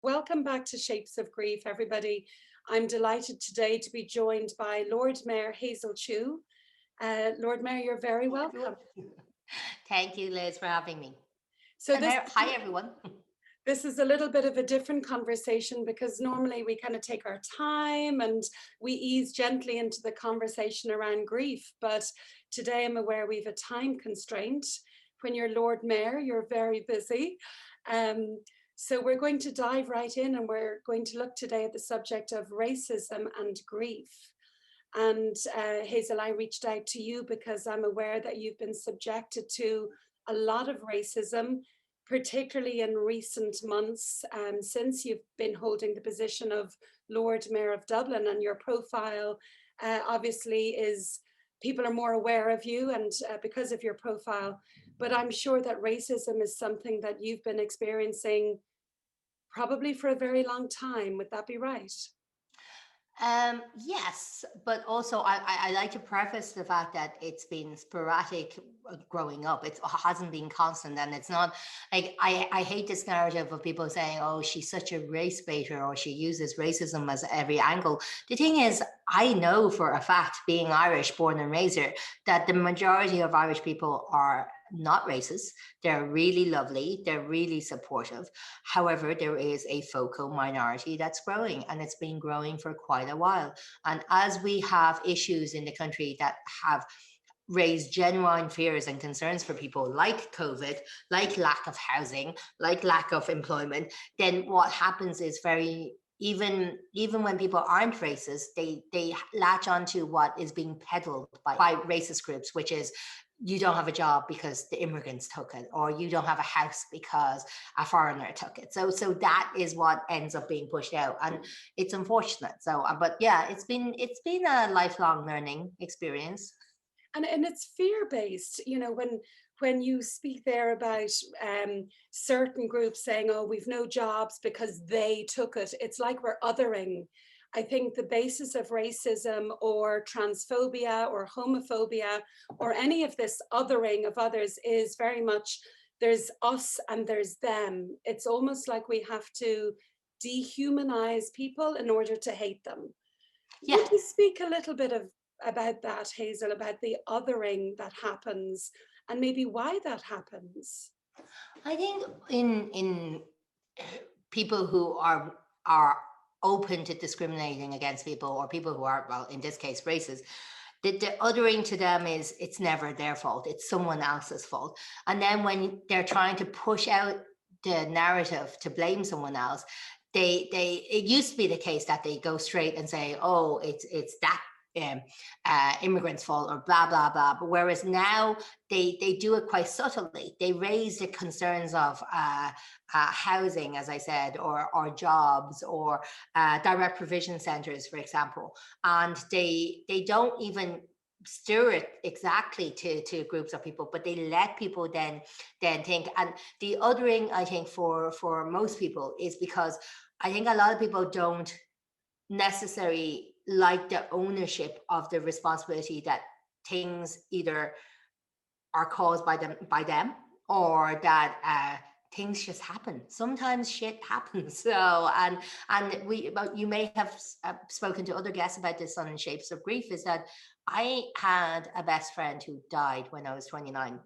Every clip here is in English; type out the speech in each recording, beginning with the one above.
Welcome back to Shapes of Grief, everybody. I'm delighted today to be joined by Lord Mayor Hazel Chu. Lord Mayor, you're very Hi, everyone. welcome. Thank you, Liz, for having me. So And hi, everyone. this is a little bit of a different conversation because normally we kind of take our time and we ease gently into the conversation around grief. But today I'm aware we have a time constraint. When you're Lord Mayor, you're very busy. So we're going to dive right in and we're going to look today at the subject of racism and grief. And Hazel, I reached out to you because I'm aware that you've been subjected to a lot of racism, particularly in recent months, since you've been holding the position of Lord Mayor of Dublin, and your profile obviously is, people are more aware of you and because of your profile. But I'm sure that racism is something that you've been experiencing probably for a very long time. Would that be right? Yes, but also I like to preface the fact that it's been sporadic growing up. It hasn't been constant, and it's not like I hate this narrative of people saying, "Oh, she's such a race baiter," or she uses racism as every angle. The thing is, I know for a fact, being Irish, born and raised here, that the majority of Irish people are not racist. They're really lovely. They're really supportive. However, there is a focal minority that's growing, and it's been growing for quite a while. And as we have issues in the country that have raised genuine fears and concerns for people, like COVID, like lack of housing, like lack of employment, then what happens is even when people aren't racist, they latch onto what is being peddled by racist groups, which is you don't have a job because the immigrants took it, or you don't have a house because a foreigner took it. So that is what ends up being pushed out, and it's unfortunate. So but yeah, it's been a lifelong learning experience. And it's fear-based, when you speak there about certain groups saying, oh, we've no jobs because they took it, it's like we're othering. I think the basis of racism or transphobia or homophobia or any of this othering of others is very much there's us and there's them. It's almost like we have to dehumanize people in order to hate them. Yeah, Would you speak a little bit about that, Hazel, about the othering that happens and maybe why that happens? I think in people who are open to discriminating against people, or people who are, well, in this case, racist, the othering to them is it's never their fault, it's someone else's fault. And then when they're trying to push out the narrative to blame someone else, they it used to be the case that they go straight and say, oh, it's that um, immigrants' fault, or blah blah blah. But whereas now they do it quite subtly. They raise the concerns of housing, as I said, or jobs, or direct provision centres, for example, and they don't even steer it exactly to groups of people, but they let people then think. And the othering, I think, for most people is because I think a lot of people don't necessarily like the ownership of the responsibility that things either are caused by them, or that things just happen. Sometimes shit happens. So and we but you may have spoken to other guests about this on Shapes of Grief, is that I had a best friend who died when I was 29.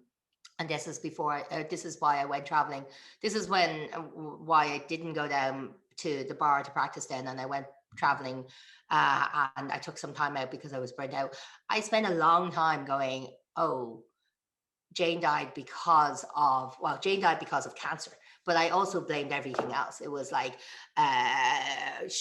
And this is why I went traveling. This is why I didn't go down to the bar to practice then, and I went traveling, and I took some time out because I was burnt out. I spent a long time going, oh, Jane died because of cancer, but I also blamed everything else. It was like, if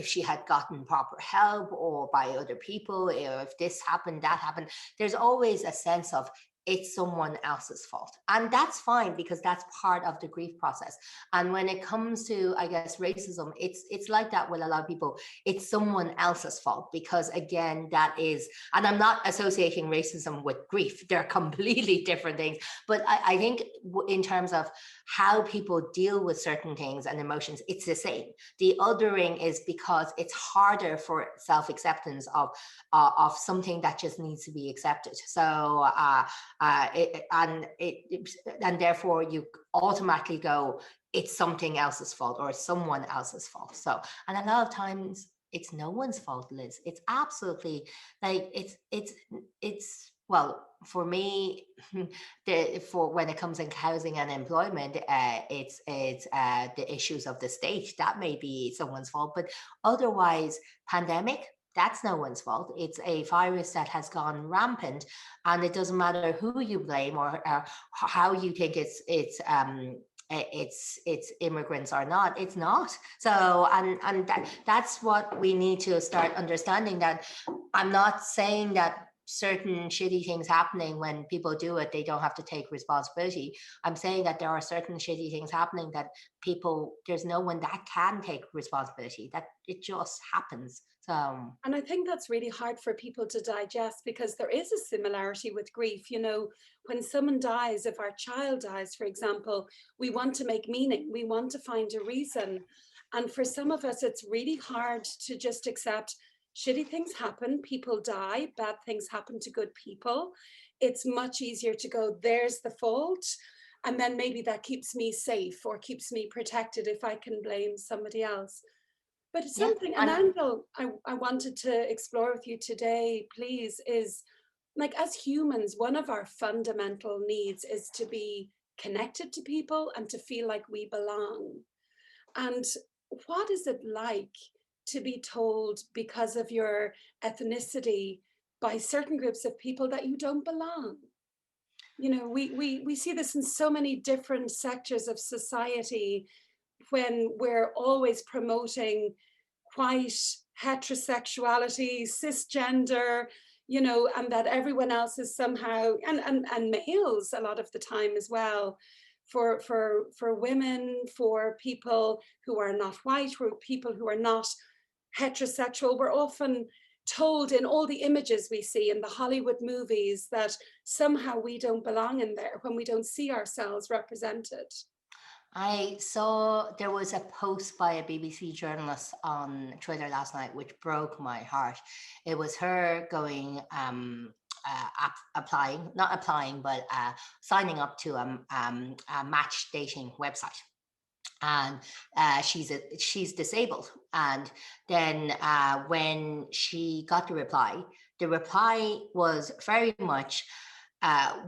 she had gotten proper help, or by other people, if this happened, that happened, there's always a sense of it's someone else's fault. And that's fine, because that's part of the grief process. And when it comes to, I guess, racism, it's like that with a lot of people. It's someone else's fault, because again, that is, and I'm not associating racism with grief. They're completely different things. But I think in terms of how people deal with certain things and emotions, it's the same. The othering is because it's harder for self-acceptance of something that just needs to be accepted. So and therefore you automatically go, it's something else's fault or someone else's fault. So, and a lot of times it's no one's fault, Liz. It's absolutely like it's well, for me, for when it comes in housing and employment, it's the issues of the state that may be someone's fault, but otherwise, pandemic. That's no one's fault. It's a virus that has gone rampant, and it doesn't matter who you blame or how you think it's immigrants or not. It's not. So and that's what we need to start understanding, that I'm not saying that certain shitty things happening when people do it, they don't have to take responsibility. I'm saying that there are certain shitty things happening that people, there's no one that can take responsibility, that it just happens. So, and I think that's really hard for people to digest, because there is a similarity with grief. You know, when someone dies, if our child dies, for example, we want to make meaning, we want to find a reason. And for some of us, it's really hard to just accept shitty things happen, people die, bad things happen to good people. It's much easier to go, there's the fault. And then maybe that keeps me safe or keeps me protected if I can blame somebody else. But yeah. something, an angle I wanted to explore with you today, please, is like, as humans, one of our fundamental needs is to be connected to people and to feel like we belong. And what is it like to be told, because of your ethnicity, by certain groups of people, that you don't belong? You know, we see this in so many different sectors of society, when we're always promoting white heterosexuality, cisgender, you know, and that everyone else is somehow, and males a lot of the time as well, for women, for people who are not white, for people who are not heterosexual. We're often told in all the images we see in the Hollywood movies that somehow we don't belong in there when we don't see ourselves represented. I saw there was a post by a BBC journalist on Twitter last night, which broke my heart. It was her going, applying, not applying, but signing up to a match dating website. And she's disabled. And then when she got the reply was very much,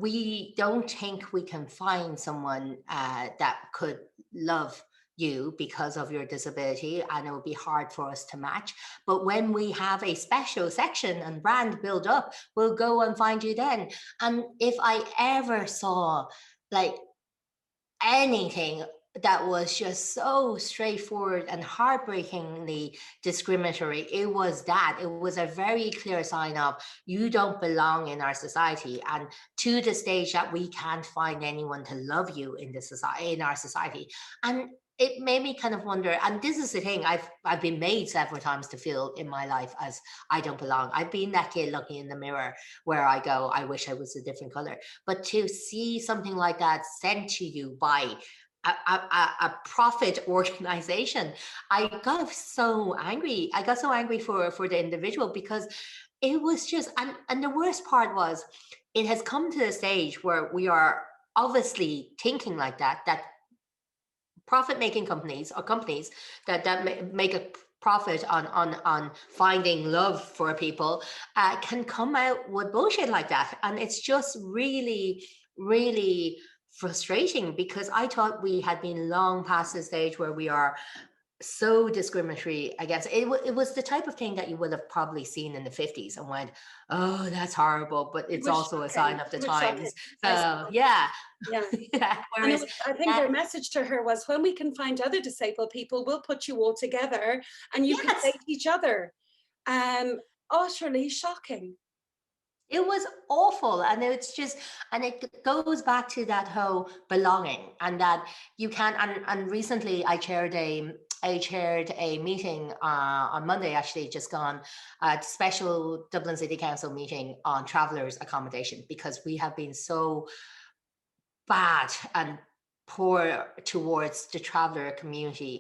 we don't think we can find someone that could love you because of your disability, and it would be hard for us to match. But when we have a special section and brand build up, we'll go and find you then. And if I ever saw like anything that was just so straightforward and heartbreakingly discriminatory, it was that. It was a very clear sign of, you don't belong in our society, and to the stage that we can't find anyone to love you in the society, in our society. And it made me kind of wonder, and this is the thing, I've been made several times to feel in my life as I don't belong. I've been that kid looking in the mirror where I go, I wish I was a different color. But to see something like that sent to you by a profit organization, I got so angry. I got so angry for the individual, because it was just, and the worst part was, it has come to the stage where we are obviously thinking like that profit making companies, or companies that make a profit on finding love for people, can come out with bullshit like that. And it's just really, really frustrating, because I thought we had been long past the stage where we are so discriminatory against it. It was the type of thing that you would have probably seen in the 50s and went, oh, that's horrible, but it's also Shocking. A sign of the times. So Yeah. yeah. And Whereas I think their message to her was, when we can find other disabled people, we'll put you all together and you can date each other. Utterly shocking. it was awful. And it's just, and it goes back to that whole belonging, and that you can, and recently I chaired a meeting on Monday, actually just gone, a special Dublin City Council meeting on travellers accommodation, because we have been so bad and poor towards the traveller community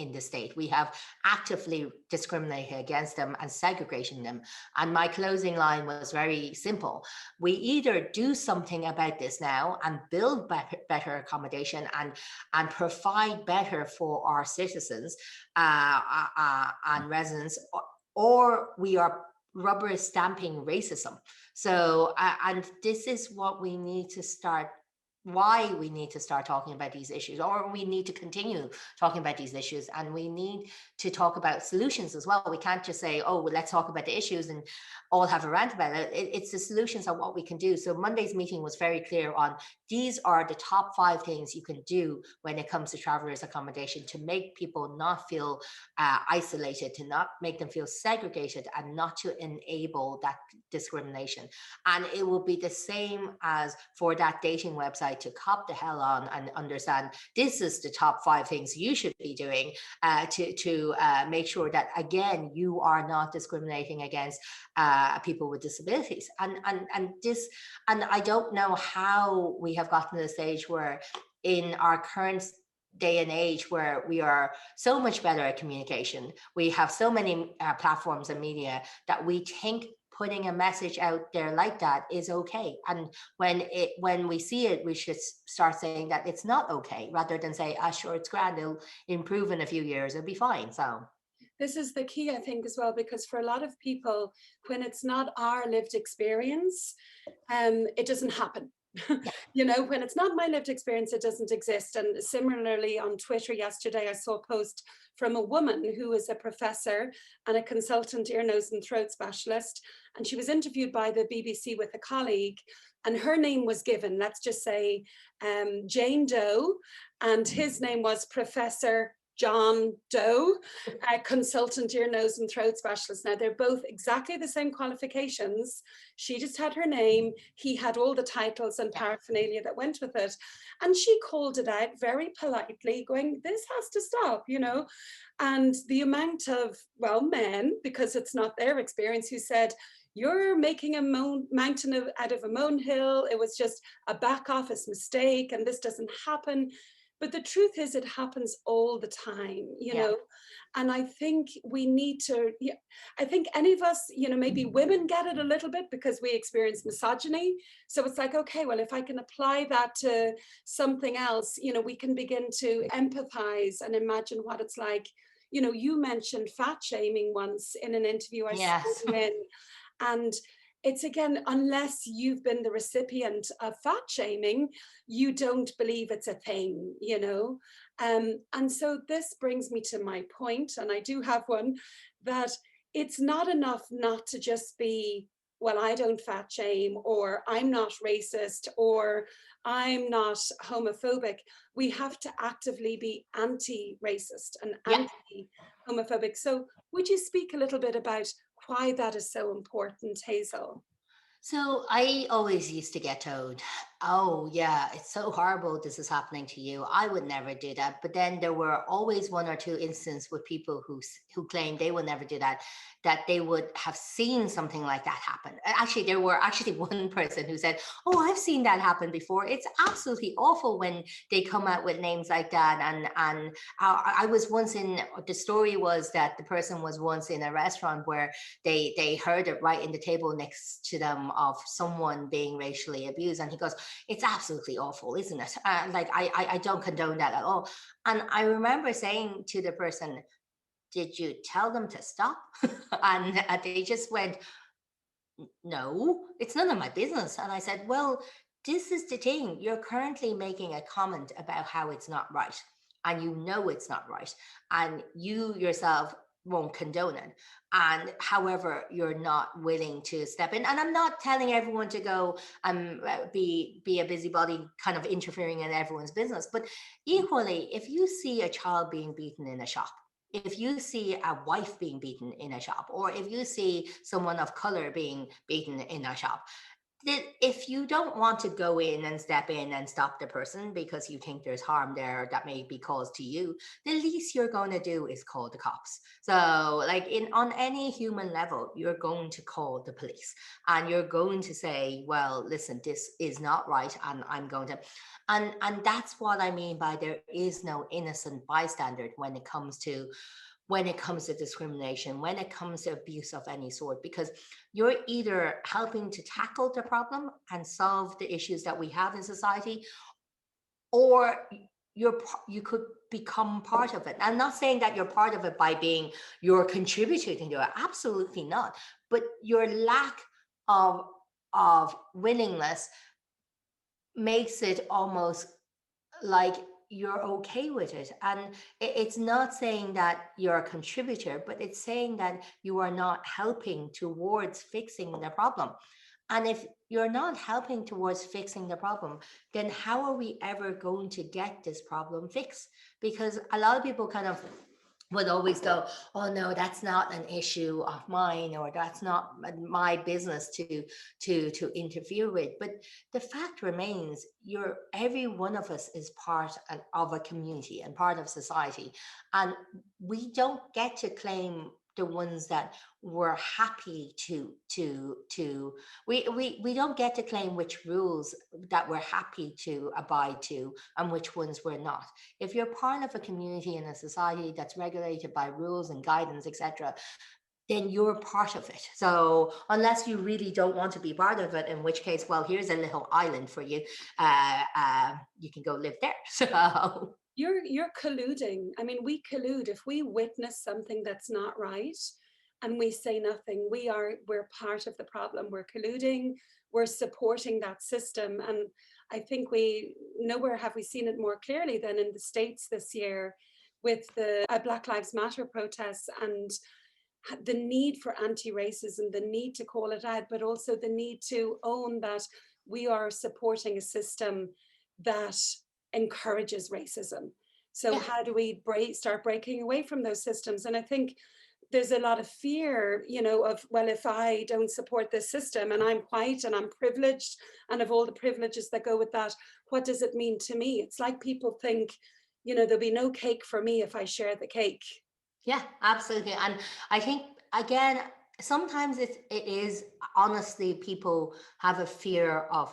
in the state. We have actively discriminated against them and segregating them. And my closing line was very simple. We either do something about this now and build better accommodation and provide better for our citizens and residents, or we are rubber stamping racism. So, and this is what we need to start, why we need to start talking about these issues, or we need to continue talking about these issues, and we need to talk about solutions as well. We can't just say, oh, well, let's talk about the issues and all have a rant about it. It's the solutions on what we can do. So Monday's meeting was very clear on these are the top 5 things you can do when it comes to travelers accommodation to make people not feel isolated, to not make them feel segregated, and not to enable that discrimination. And it will be the same as for that dating website to cop the hell on and understand this is the top 5 things you should be doing to make sure that, again, you are not discriminating against people with disabilities. And I don't know how we have gotten to the stage where in our current day and age where we are so much better at communication, we have so many platforms and media that we think putting a message out there like that is okay. And when we see it, we should start saying that it's not okay, rather than say, sure, it's grand, it'll improve in a few years, it'll be fine. So this is the key, I think, as well, because for a lot of people, when it's not our lived experience, it doesn't happen. You know, when it's not my lived experience, it doesn't exist. And similarly, on Twitter yesterday, I saw a post from a woman who is a professor and a consultant ear, nose and throat specialist. And she was interviewed by the BBC with a colleague, and her name was given, let's just say Jane Doe, and his name was Professor John Doe, a consultant ear, nose and throat specialist. Now, they're both exactly the same qualifications. She just had her name. He had all the titles and paraphernalia that went with it. And she called it out very politely, going, this has to stop, you know. And the amount of, well, men, because it's not their experience, who said, you're making a mountain out of a molehill. It was just a back office mistake, and this doesn't happen. But the truth is, it happens all the time, you know. And I think we need to, I think any of us, you know, maybe women get it a little bit because we experience misogyny. So it's like, okay, well, if I can apply that to something else, you know, we can begin to empathize and imagine what it's like. You know, you mentioned fat shaming once in an interview I saw you in. And it's, again, unless you've been the recipient of fat shaming, you don't believe it's a thing, you know. And so this brings me to my point, and I do have one, that it's not enough not to just be, well, I don't fat shame, or I'm not racist, or I'm not homophobic. We have to actively be anti-racist and anti-homophobic. So would you speak a little bit about why that is so important, Hazel? So I always used to get told, oh, yeah, it's so horrible this is happening to you. I would never do that. But then there were always 1 or 2 instances with people who claimed they would never do that, that they would have seen something like that happen. Actually, there were actually one person who said, oh, I've seen that happen before. It's absolutely awful when they come out with names like that. And I was once in, the story was that the person was once in a restaurant where they heard it right in the table next to them of someone being racially abused. And he goes, it's absolutely awful, isn't it? Like, I don't condone that at all. And I remember saying to the person, did you tell them to stop? And they just went, no, it's none of my business. And I said, well, this is the thing. You're currently making a comment about how it's not right. And you know it's not right. And you yourself won't condone it. And however, you're not willing to step in. And I'm not telling everyone to go and be a busybody kind of interfering in everyone's business. But equally, if you see a child being beaten in a shop, if you see a wife being beaten in a shop, or if you see someone of color being beaten in a shop, if you don't want to go in and step in and stop the person because you think there's harm there that may be caused to you, the least you're going to do is call the cops. So like on any human level, you're going to call the police and you're going to say, well, listen, this is not right, and I'm going to, and that's what I mean by there is no innocent bystander when it comes to discrimination, when it comes to abuse of any sort, because you're either helping to tackle the problem and solve the issues that we have in society, or you could become part of it. I'm not saying that you're part of it by being you're contributing to it, absolutely not. But your lack of willingness makes it almost like you're okay with it. And it's not saying that you're a contributor, but it's saying that you are not helping towards fixing the problem. And if you're not helping towards fixing the problem, then how are we ever going to get this problem fixed? Because a lot of people kind of would always go, oh no, that's not an issue of mine, or that's not my business to interfere with. But the fact remains, every one of us is part of a community and part of society, and we don't get to claim the ones that we're happy we don't get to claim which rules that we're happy to abide to and which ones we're not. If you're part of a community and a society that's regulated by rules and guidance, etc., then you're part of it. So unless you really don't want to be part of it, in which case, well, here's a little island for you. You can go live there. So You're colluding. I mean, we collude. If we witness something that's not right and we say nothing, we're part of the problem. We're colluding, we're supporting that system. And I think nowhere have we seen it more clearly than in the States this year with the Black Lives Matter protests, and the need for anti-racism, the need to call it out, but also the need to own that we are supporting a system that encourages racism. So yeah. how do we start breaking away from those systems? And I think there's a lot of fear, of, well, if I don't support this system and I'm white and I'm privileged and of all the privileges that go with that, what does it mean to me? It's like people think, there'll be no cake for me if I share the cake. Yeah, absolutely. And I think, again, sometimes it is honestly, people have a fear of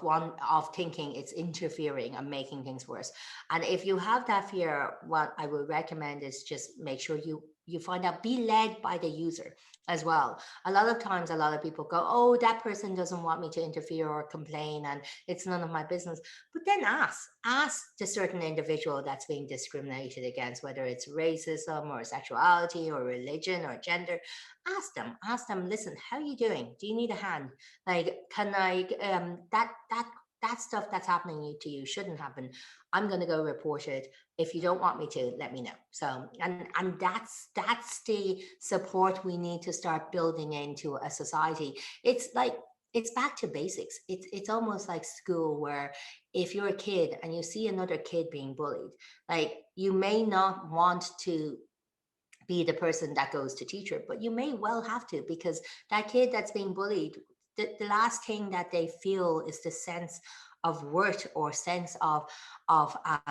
thinking it's interfering and making things worse. And if you have that fear, what I would recommend is just make sure you find out, be led by the user as well. A lot of times, a lot of people go, oh, that person doesn't want me to interfere or complain, and it's none of my business. But then ask the certain individual that's being discriminated against, whether it's racism or sexuality or religion or gender. Ask them, listen, how are you doing? Do you need a hand? Like, can I, that stuff that's happening to you shouldn't happen. I'm going to go report it. If you don't want me to, let me know. So, and that's the support we need to start building into a society. It's like, it's back to basics. It's almost like school, where if you're a kid and you see another kid being bullied, like, you may not want to be the person that goes to teacher, but you may well have to, because that kid that's being bullied, the last thing that they feel is the sense of worth or sense of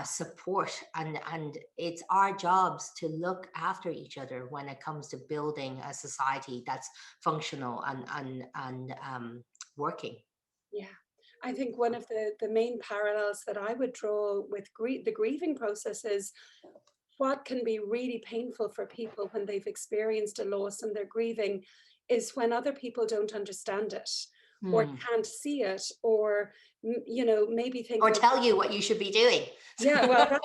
support, and it's our jobs to look after each other when it comes to building a society that's functional and working. Yeah. I think one of the main parallels that I would draw with the grieving process is what can be really painful for people when they've experienced a loss and they're grieving is when other people don't understand it or can't see it, or maybe think, Or well, tell you what you should be doing. yeah, well,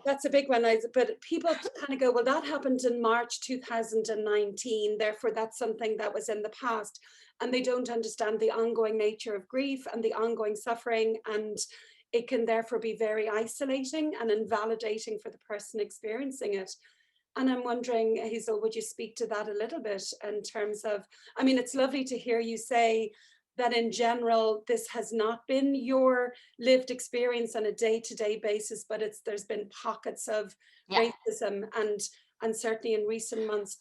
that's a big one. But people kind of go, well, that happened in March 2019, therefore that's something that was in the past, and they don't understand the ongoing nature of grief and the ongoing suffering, and it can therefore be very isolating and invalidating for the person experiencing it. And I'm wondering, Hazel, would you speak to that a little bit in terms of, I mean, it's lovely to hear you say that in general, this has not been your lived experience on a day-to-day basis, but there's been pockets of Yeah. racism. And and certainly in recent months?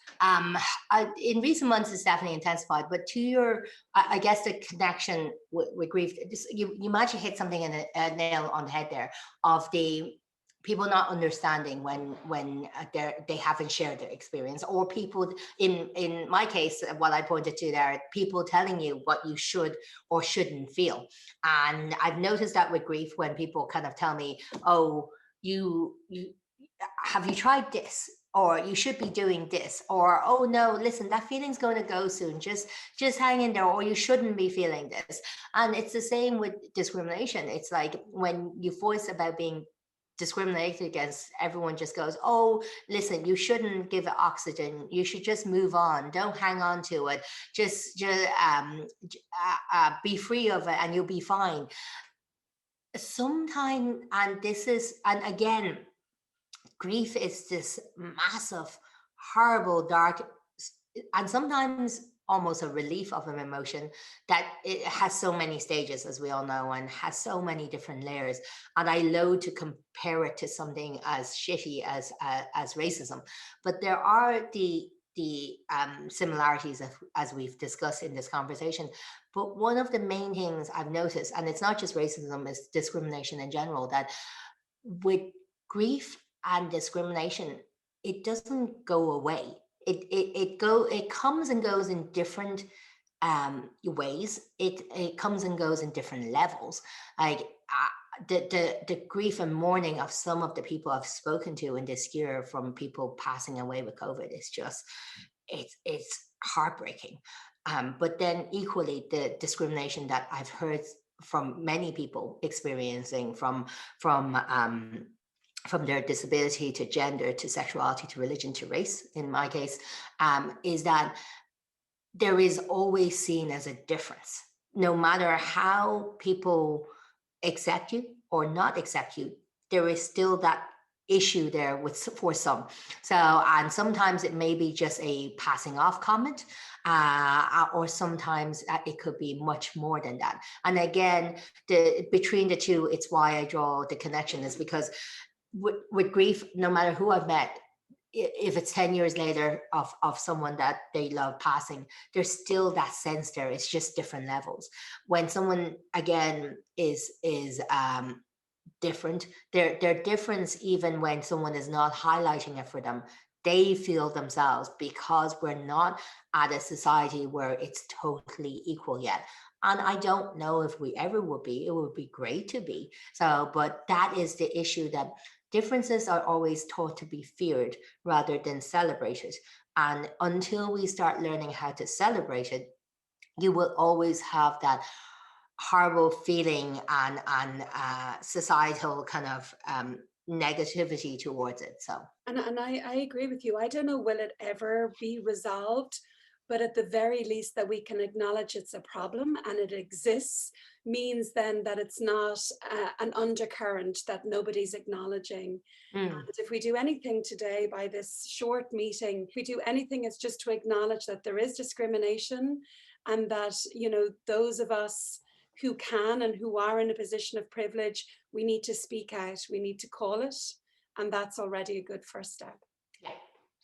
In recent months, it's definitely intensified. But to your, I guess the connection with grief, you might have hit something in a nail on the head there, of the people not understanding when they haven't shared their experience, or people in my case, what I pointed to there, people telling you what you should or shouldn't feel. And I've noticed that with grief, when people kind of tell me, oh, you have you tried this, or you should be doing this, or oh no, listen, that feeling's going to go soon, just hang in there, or you shouldn't be feeling this. And it's the same with discrimination. It's like when you voice about being discriminated against, everyone just goes, oh, listen, you shouldn't give it oxygen, you should just move on, don't hang on to it, just be free of it and you'll be fine. Sometimes, and again, grief is this massive, horrible, dark, and sometimes almost a relief of an emotion, that it has so many stages, as we all know, and has so many different layers. And I loathe to compare it to something as shitty as racism, but there are the similarities, as we've discussed in this conversation. But one of the main things I've noticed, and it's not just racism, it's discrimination in general, that with grief and discrimination, it doesn't go away. It comes and goes in different ways. It comes and goes in different levels. Like the grief and mourning of some of the people I've spoken to in this year, from people passing away with COVID, is just, it's heartbreaking. But then equally, the discrimination that I've heard from many people experiencing, from their disability to gender to sexuality to religion to race, in my case, is that there is always seen as a difference. No matter how people accept you or not accept you, there is still that issue there for some. So, and sometimes it may be just a passing off comment, or sometimes it could be much more than that. And again, between the two, it's why I draw the connection, is because with grief, no matter who I've met, if it's 10 years later of someone that they love passing, there's still that sense there. It's just different levels. When someone, again, is different, their difference, even when someone is not highlighting it for them, they feel themselves, because we're not at a society where it's totally equal yet. And I don't know if we ever will be. It would be great to be. So, but that is the issue, that differences are always taught to be feared rather than celebrated. And until we start learning how to celebrate it, you will always have that horrible feeling and societal kind of negativity towards it. So, and I agree with you. I don't know, will it ever be resolved? But at the very least, that we can acknowledge it's a problem and it exists, means then that it's not an undercurrent that nobody's acknowledging. And if we do anything today by this short meeting, if we do anything, it's just to acknowledge that there is discrimination, and that, you know, those of us who can and who are in a position of privilege, we need to speak out, we need to call it, and that's already a good first step. Yeah.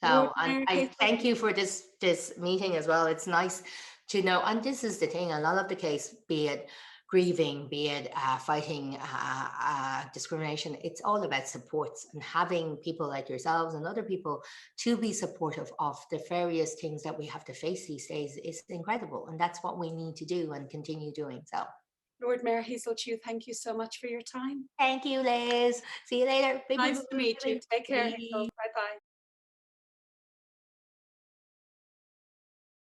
So, and I thank you for this meeting as well. It's nice to know, and this is the thing, a lot of the case, be it grieving, be it fighting discrimination, it's all about supports, and having people like yourselves and other people to be supportive of the various things that we have to face these days is incredible. And that's what we need to do and continue doing. So, Lord Mayor Hazel Chu, thank you so much for your time. thank you, Liz. See you later. Nice to meet you. Take care, Hazel. Bye-bye.